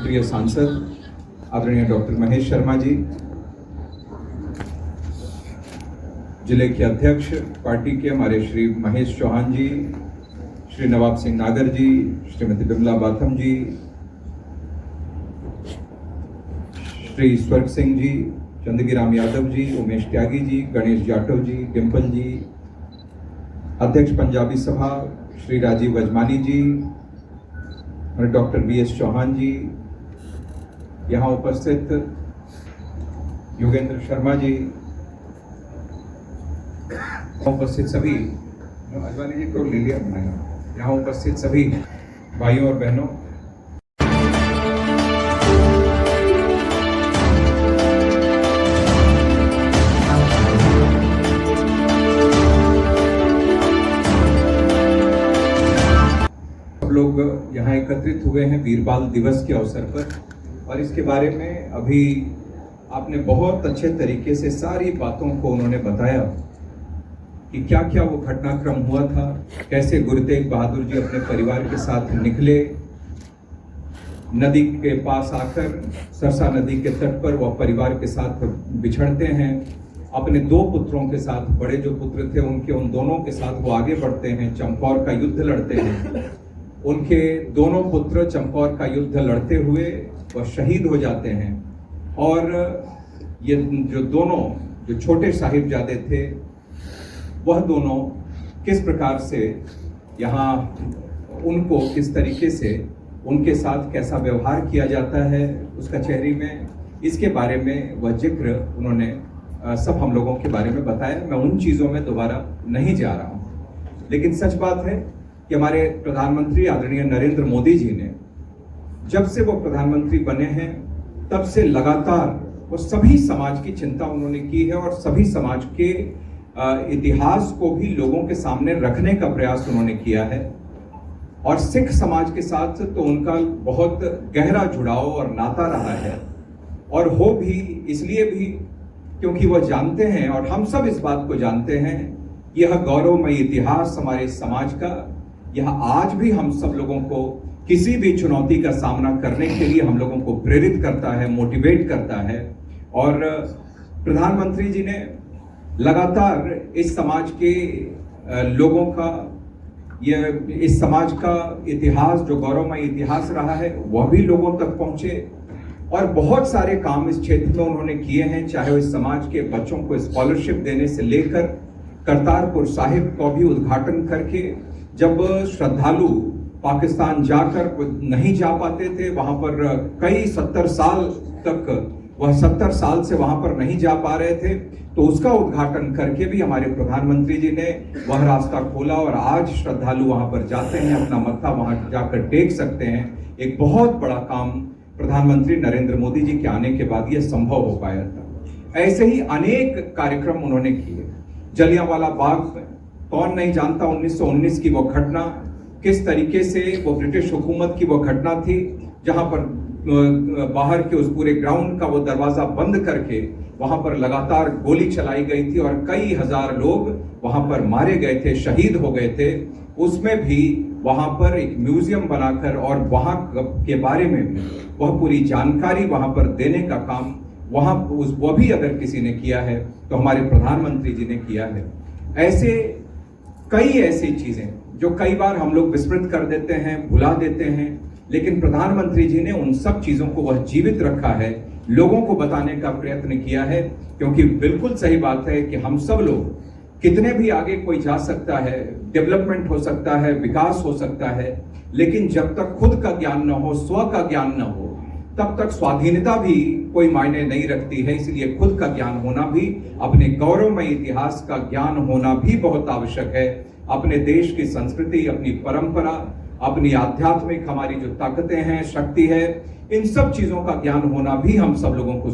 प्रिय सांसद आदरणीय डॉक्टर महेश शर्मा जी, जिले के अध्यक्ष पार्टी के हमारे श्री महेश चौहान जी, श्री नवाब सिंह नागर जी, श्रीमती बिमला बाथम जी, श्री स्वर्ग सिंह जी, चंदगीराम यादव जी, उमेश त्यागी जी, गणेश जाटव जी, डिम्पल जी, अध्यक्ष पंजाबी सभा श्री राजीव वजमानी जी और डॉक्टर BS चौहान जी, यहाँ उपस्थित योगेंद्र शर्मा जी, उपस्थित सभी अजवानी जी को ले लिया बनाया, यहाँ उपस्थित सभी भाइयों और बहनों, सब लोग यहाँ एकत्रित हुए हैं वीर बाल दिवस के अवसर पर। और इसके बारे में अभी आपने बहुत अच्छे तरीके से सारी बातों को उन्होंने बताया कि क्या क्या वो घटनाक्रम हुआ था, कैसे गुरु तेग बहादुर जी अपने परिवार के साथ निकले, नदी के पास आकर सरसा नदी के तट पर वह परिवार के साथ बिछड़ते हैं, अपने दो पुत्रों के साथ, बड़े जो पुत्र थे उनके उन दोनों के साथ वो आगे बढ़ते हैं, चमकौर का युद्ध लड़ते हैं, उनके दोनों पुत्र चमकौर का युद्ध लड़ते हुए वह शहीद हो जाते हैं। और ये जो दोनों जो छोटे साहिबजादे थे वह दोनों किस प्रकार से यहाँ उनको किस तरीके से उनके साथ कैसा व्यवहार किया जाता है उस कचहरी में, इसके बारे में वह जिक्र उन्होंने सब हम लोगों के बारे में बताया। मैं उन चीज़ों में दोबारा नहीं जा रहा हूँ, लेकिन सच बात है कि हमारे प्रधानमंत्री आदरणीय नरेंद्र मोदी जी ने जब से वो प्रधानमंत्री बने हैं तब से लगातार वो सभी समाज की चिंता उन्होंने की है और सभी समाज के इतिहास को भी लोगों के सामने रखने का प्रयास उन्होंने किया है। और सिख समाज के साथ तो उनका बहुत गहरा जुड़ाव और नाता रहा है, और हो भी इसलिए भी क्योंकि वह जानते हैं और हम सब इस बात को जानते हैं, यह गौरवमयी इतिहास हमारे समाज का, यह आज भी हम सब लोगों को किसी भी चुनौती का सामना करने के लिए हम लोगों को प्रेरित करता है, मोटिवेट करता है। और प्रधानमंत्री जी ने लगातार इस समाज के लोगों का, इस समाज का इतिहास जो गौरवमय इतिहास रहा है वह भी लोगों तक पहुंचे, और बहुत सारे काम इस क्षेत्र में उन्होंने किए हैं, चाहे वो इस समाज के बच्चों को स्कॉलरशिप देने से लेकर करतारपुर साहिब को भी उद्घाटन करके, जब श्रद्धालु पाकिस्तान जाकर नहीं जा पाते थे, वहां पर कई 70 साल तक वह 70 साल से वहां पर नहीं जा पा रहे थे, तो उसका उद्घाटन करके भी हमारे प्रधानमंत्री जी ने वह रास्ता खोला और आज श्रद्धालु वहां पर जाते हैं, अपना मत्था वहां जाकर टेक सकते हैं। एक बहुत बड़ा काम प्रधानमंत्री नरेंद्र मोदी जी के आने के बाद यह संभव हो पाया था। ऐसे ही अनेक कार्यक्रम उन्होंने किए। जलियांवाला बाग, कौन नहीं जानता 1919 की वो घटना, किस तरीके से वो ब्रिटिश हुकूमत की वो घटना थी, जहां पर बाहर के उस पूरे ग्राउंड का वो दरवाजा बंद करके वहां पर लगातार गोली चलाई गई थी और कई हजार लोग वहां पर मारे गए थे, शहीद हो गए थे। उसमें भी वहां पर एक म्यूजियम बनाकर और वहां के बारे में भी वह पूरी जानकारी वहां पर देने का काम वह भी अगर किसी ने किया है तो हमारे प्रधानमंत्री जी ने किया है। ऐसे कई ऐसी चीजें जो कई बार हम लोग विस्मृत कर देते हैं, भुला देते हैं, लेकिन प्रधानमंत्री जी ने उन सब चीजों को वह जीवित रखा है, लोगों को बताने का प्रयत्न किया है। क्योंकि बिल्कुल सही बात है कि हम सब लोग कितने भी आगे कोई जा सकता है, डेवलपमेंट हो सकता है, विकास हो सकता है, लेकिन जब तक खुद का ज्ञान न हो, स्व का ज्ञान न हो, तब तक स्वाधीनता भी कोई मायने नहीं रखती है। इसलिए खुद का ज्ञान होना भी, अपने गौरवमय इतिहास का ज्ञान होना भी बहुत आवश्यक है। अपने देश की संस्कृति, अपनी परंपरा, अपनी आध्यात्मिक हमारी जो ताकतें हैं, शक्ति है, इन सब चीजों का ज्ञान होना भी हम सब लोगों को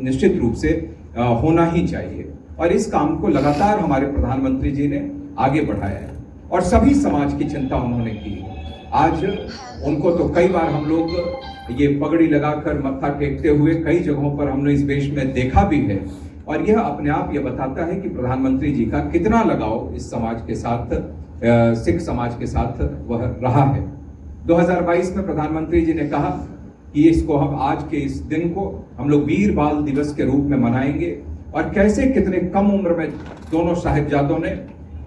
निश्चित रूप से होना ही चाहिए। और इस काम को लगातार हमारे प्रधानमंत्री जी ने आगे बढ़ाया है और सभी समाज की चिंता उन्होंने की। आज उनको तो कई बार हम लोग ये पगड़ी लगाकर मत्था टेकते हुए कई जगहों पर हमने इस देश में देखा भी है, और यह अपने आप ये बताता है कि प्रधानमंत्री जी का कितना लगाव इस समाज के साथ, सिख समाज के साथ वह रहा है। 2022 में प्रधानमंत्री जी ने कहा कि इसको हम आज के इस दिन को हम लोग वीर बाल दिवस के रूप में मनाएंगे, और कैसे कितने कम उम्र में दोनों साहिबजादों ने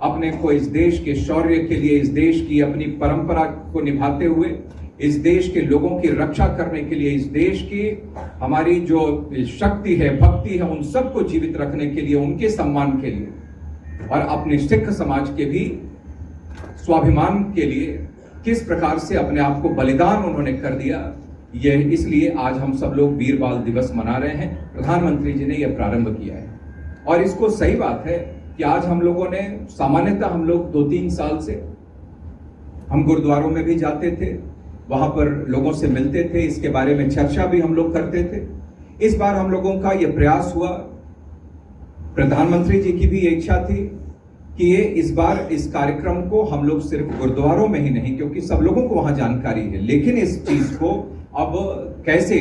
अपने को इस देश के शौर्य के लिए, इस देश की अपनी परंपरा को निभाते हुए, इस देश के लोगों की रक्षा करने के लिए, इस देश की हमारी जो शक्ति है, भक्ति है, उन सबको जीवित रखने के लिए, उनके सम्मान के लिए और अपने सिख समाज के भी स्वाभिमान के लिए किस प्रकार से अपने आप को बलिदान उन्होंने कर दिया। यह इसलिए आज हम सब लोग वीर बाल दिवस मना रहे हैं। प्रधानमंत्री जी ने यह प्रारंभ किया है और इसको सही बात है कि आज हम लोगों ने सामान्यतः हम लोग 2-3 साल से हम गुरुद्वारों में भी जाते थे, वहां पर लोगों से मिलते थे, इसके बारे में चर्चा भी हम लोग करते थे। इस बार हम लोगों का यह प्रयास हुआ, प्रधानमंत्री जी की भी इच्छा थी कि ये इस बार इस कार्यक्रम को हम लोग सिर्फ गुरुद्वारों में ही नहीं, क्योंकि सब लोगों को वहां जानकारी है, लेकिन इस चीज को अब कैसे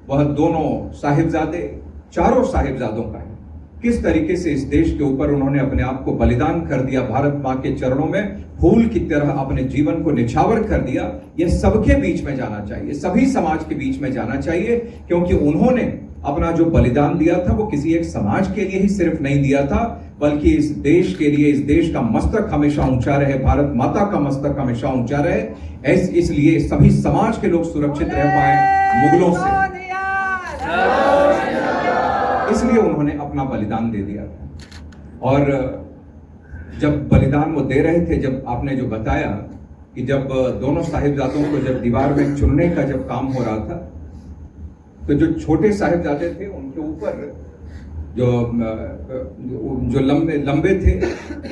वह दोनों साहिबजादे, चारों साहिबजादों का है, किस तरीके से इस देश के ऊपर उन्होंने अपने आप को बलिदान कर दिया, भारत मां के चरणों में फूल की तरह अपने जीवन को निछावर कर दिया, यह सबके बीच में जाना चाहिए, सभी समाज के बीच में जाना चाहिए। क्योंकि उन्होंने अपना जो बलिदान दिया था वो किसी एक समाज के लिए ही सिर्फ नहीं दिया था, बल्कि इस देश के लिए, इस देश का मस्तक हमेशा ऊंचा रहे, भारत माता का मस्तक हमेशा ऊंचा रहे, इसलिए सभी समाज के लोग सुरक्षित रह पाए मुगलों से, इसलिए उन्होंने अपना बलिदान दे दिया था। और जब बलिदान वो दे रहे थे, जब आपने जो बताया कि जब दोनों साहिबजादों को जब दीवार में चुनने का जब काम हो रहा था, तो जो छोटे साहिबजादे थे उनके ऊपर जो लंबे थे,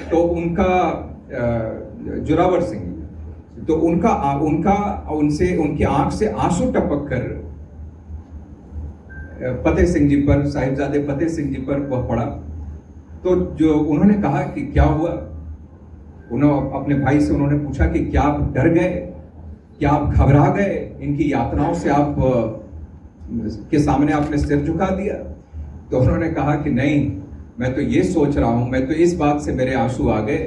तो उनका जोरावर सिंह, तो उनसे उनकी आंख से आंसू टपक कर फतेह सिंह जी पर, साहिबजादे फतेह सिंह जी पर वह पड़ा। तो जो उन्होंने कहा कि क्या हुआ, उन्होंने अपने भाई से उन्होंने पूछा कि क्या आप डर गए, क्या आप घबरा गए, इनकी यातनाओं से आप के सामने आपने सिर झुका दिया? तो उन्होंने कहा कि नहीं, मैं तो ये सोच रहा हूं, मैं तो इस बात से मेरे आंसू आ गए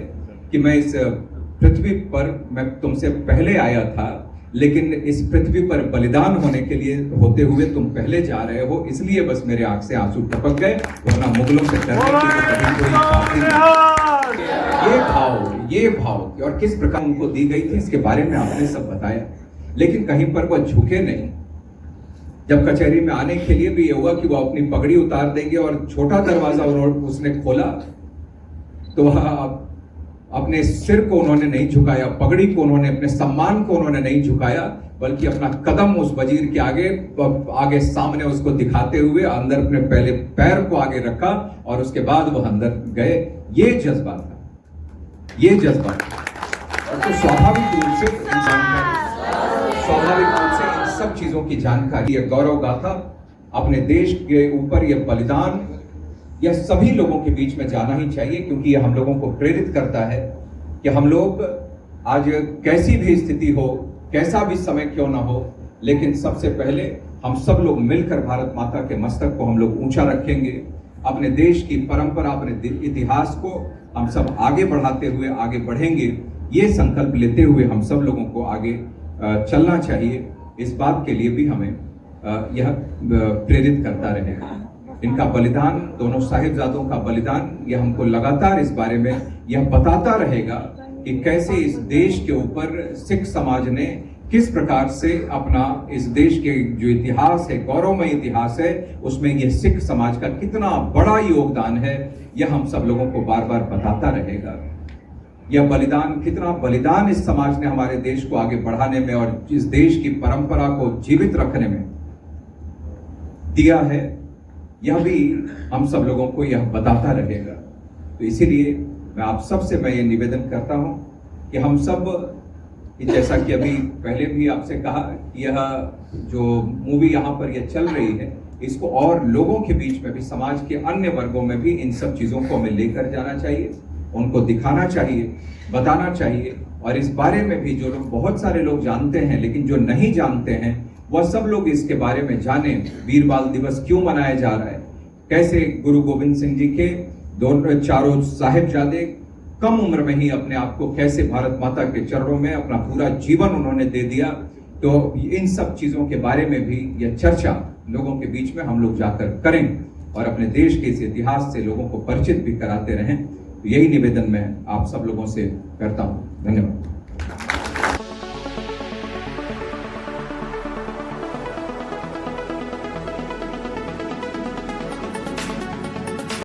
कि मैं इस पृथ्वी पर, मैं तुमसे पहले आया था, लेकिन इस पृथ्वी पर बलिदान होने के लिए होते हुए तुम पहले जा रहे हो, इसलिए बस मेरे आंख से आंसू टपक गए, वरना मुगलों से डरने की तो कभी कोई बात नहीं। ये भाव और किस प्रकार उनको दी गई थी, इसके बारे में आपने सब बताया, लेकिन कहीं पर वह झुके नहीं। जब कचहरी में आने के लिए भी ये हुआ कि वो अपनी पगड़ी उतार देंगे, और छोटा दरवाजा उसने खोला तो वह अपने सिर को उन्होंने नहीं झुकाया, पगड़ी को उन्होंने, अपने सम्मान को उन्होंने नहीं झुकाया, बल्कि अपना कदम उस वजीर के आगे सामने उसको दिखाते हुए अंदर अपने पहले पैर को आगे रखा और उसके बाद वह अंदर गए। ये जज्बा था, ये जज्बा था। तो स्वाभाविक रूप से इंसान का, स्वाभाविक रूप से इन सब चीजों की जानकारी, यह गौरव गाथा अपने देश के ऊपर, यह बलिदान, यह सभी लोगों के बीच में जाना ही चाहिए, क्योंकि यह हम लोगों को प्रेरित करता है कि हम लोग आज कैसी भी स्थिति हो, कैसा भी समय क्यों ना हो, लेकिन सबसे पहले हम सब लोग मिलकर भारत माता के मस्तक को हम लोग ऊंचा रखेंगे, अपने देश की परंपरा, अपने इतिहास को हम सब आगे बढ़ाते हुए आगे बढ़ेंगे। ये संकल्प लेते हुए हम सब लोगों को आगे चलना चाहिए। इस बात के लिए भी हमें यह प्रेरित करता रहेगा। इनका बलिदान, दोनों साहिबजादों का बलिदान, यह हमको लगातार इस बारे में यह बताता रहेगा कि कैसे इस देश के ऊपर सिख समाज ने किस प्रकार से अपना, इस देश के जो इतिहास है, गौरवमय इतिहास है, उसमें यह सिख समाज का कितना बड़ा योगदान है, यह हम सब लोगों को बार बार बताता रहेगा। यह बलिदान, कितना बलिदान इस समाज ने हमारे देश को आगे बढ़ाने में और इस देश की परंपरा को जीवित रखने में दिया है, यह भी हम सब लोगों को यह बताता रहेगा। तो इसीलिए मैं आप सबसे मैं ये निवेदन करता हूं कि हम सब, जैसा कि अभी पहले भी आपसे कहा, यह जो मूवी यहाँ पर यह चल रही है, इसको और लोगों के बीच में भी, समाज के अन्य वर्गों में भी इन सब चीजों को हमें लेकर जाना चाहिए, उनको दिखाना चाहिए, बताना चाहिए। और इस बारे में भी जो लोग, बहुत सारे लोग जानते हैं, लेकिन जो नहीं जानते हैं वह सब लोग इसके बारे में जाने। वीर बाल दिवस क्यों मनाया जा रहा है, कैसे गुरु गोविंद सिंह जी के दोनों चारों साहिबजादे कम उम्र में ही अपने आप को कैसे भारत माता के चरणों में अपना पूरा जीवन उन्होंने दे दिया, तो इन सब चीज़ों के बारे में भी यह चर्चा लोगों के बीच में हम लोग जाकर करें और अपने देश के इस इतिहास से लोगों को परिचित भी कराते रहें। यही निवेदन मैं आप सब लोगों से करता हूँ। धन्यवाद।